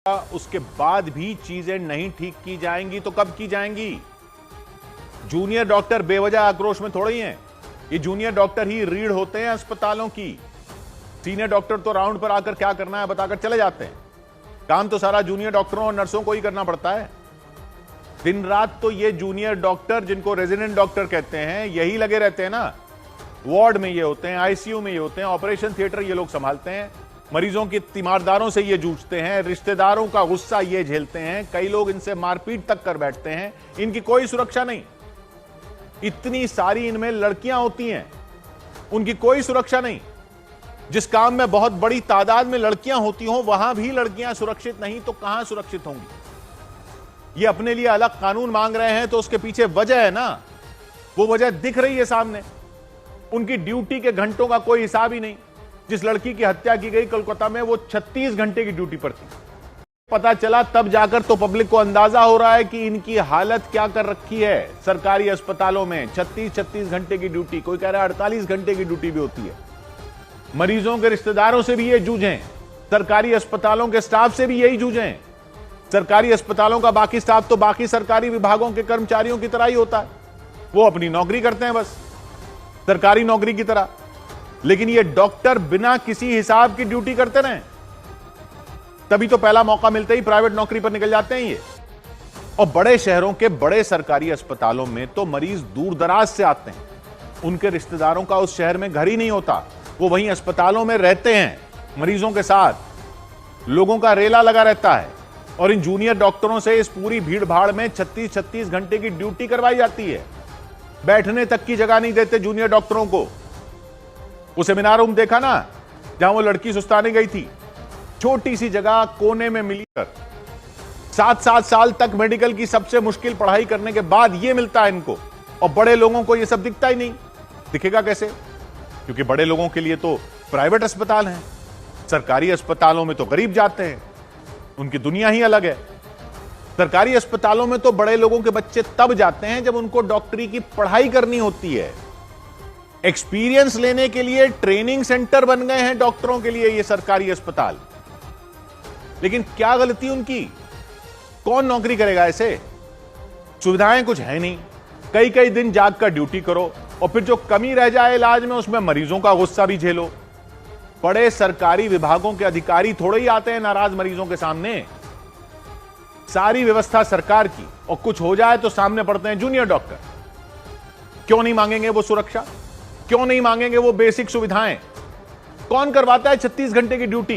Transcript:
उसके बाद भी चीजें नहीं ठीक की जाएंगी तो कब की जाएंगी? जूनियर डॉक्टर बेवजह आक्रोश में थोड़े ही हैं। ये जूनियर डॉक्टर ही रीढ़ होते हैं अस्पतालों की। सीनियर डॉक्टर तो राउंड पर आकर क्या करना है बताकर चले जाते हैं। काम तो सारा जूनियर डॉक्टरों और नर्सों को ही करना पड़ता है। दिन रात तो ये जूनियर डॉक्टर, जिनको रेजिडेंट डॉक्टर कहते हैं, यही लगे रहते हैं ना। वार्ड में ये होते हैं, आईसीयू में ये होते हैं, ऑपरेशन थिएटर ये लोग संभालते हैं, मरीजों की तीमारदारों से ये जूझते हैं, रिश्तेदारों का गुस्सा ये झेलते हैं, कई लोग इनसे मारपीट तक कर बैठते हैं। इनकी कोई सुरक्षा नहीं। इतनी सारी इनमें लड़कियां होती हैं, उनकी कोई सुरक्षा नहीं। जिस काम में बहुत बड़ी तादाद में लड़कियां होती हों, वहां भी लड़कियां सुरक्षित नहीं तो कहां सुरक्षित होंगी? ये अपने लिए अलग कानून मांग रहे हैं तो उसके पीछे वजह है ना। वो वजह दिख रही है सामने। उनकी ड्यूटी के घंटों का कोई हिसाब ही नहीं। जिस लड़की की हत्या की गई कोलकाता में, वो 36 घंटे की ड्यूटी पर थी। पता चला तब जाकर तो पब्लिक को अंदाजा हो रहा है कि इनकी हालत क्या कर रखी है। सरकारी अस्पतालों में 36 घंटे की ड्यूटी, कोई कह रहा है 48 घंटे की ड्यूटी भी होती है। मरीजों के रिश्तेदारों से भी ये जूझें, सरकारी अस्पतालों के स्टाफ से भी यही जूझें। सरकारी अस्पतालों का बाकी स्टाफ तो बाकी सरकारी विभागों के कर्मचारियों की तरह ही होता है। वो अपनी नौकरी करते हैं बस, सरकारी नौकरी की तरह। लेकिन ये डॉक्टर बिना किसी हिसाब की ड्यूटी करते रहे, तभी तो पहला मौका मिलते ही प्राइवेट नौकरी पर निकल जाते हैं ये। और बड़े शहरों के बड़े सरकारी अस्पतालों में तो मरीज दूर दराज से आते हैं। उनके रिश्तेदारों का उस शहर में घर ही नहीं होता, वो वहीं अस्पतालों में रहते हैं। मरीजों के साथ लोगों का रेला लगा रहता है और इन जूनियर डॉक्टरों से इस पूरी भीड़ भाड़ में 36 घंटे की ड्यूटी करवाई जाती है। बैठने तक की जगह नहीं देते जूनियर डॉक्टरों को। वो सेमिनार रूम देखा ना, जहां वो लड़की सुस्ताने गई थी, छोटी सी जगह कोने में मिलकर 7-7 साल तक मेडिकल की सबसे मुश्किल पढ़ाई करने के बाद ये मिलता है इनको। और बड़े लोगों को ये सब दिखता ही नहीं। दिखेगा कैसे? क्योंकि बड़े लोगों के लिए तो प्राइवेट अस्पताल हैं, सरकारी अस्पतालों में तो गरीब जाते हैं, उनकी दुनिया ही अलग है। सरकारी अस्पतालों में तो बड़े लोगों के बच्चे तब जाते हैं जब उनको डॉक्टरी की पढ़ाई करनी होती है। एक्सपीरियंस लेने के लिए ट्रेनिंग सेंटर बन गए हैं डॉक्टरों के लिए ये सरकारी अस्पताल। लेकिन क्या गलती उनकी? कौन नौकरी करेगा ऐसे? सुविधाएं कुछ है नहीं, कई कई दिन जागकर ड्यूटी करो और फिर जो कमी रह जाए इलाज में, उसमें मरीजों का गुस्सा भी झेलो। बड़े सरकारी विभागों के अधिकारी थोड़े ही आते हैं नाराज मरीजों के सामने। सारी व्यवस्था सरकार की, और कुछ हो जाए तो सामने पड़ते हैं जूनियर डॉक्टर। क्यों नहीं मांगेंगे वो सुरक्षा? क्यों नहीं मांगेंगे वो बेसिक सुविधाएं? कौन करवाता है 36 घंटे की ड्यूटी?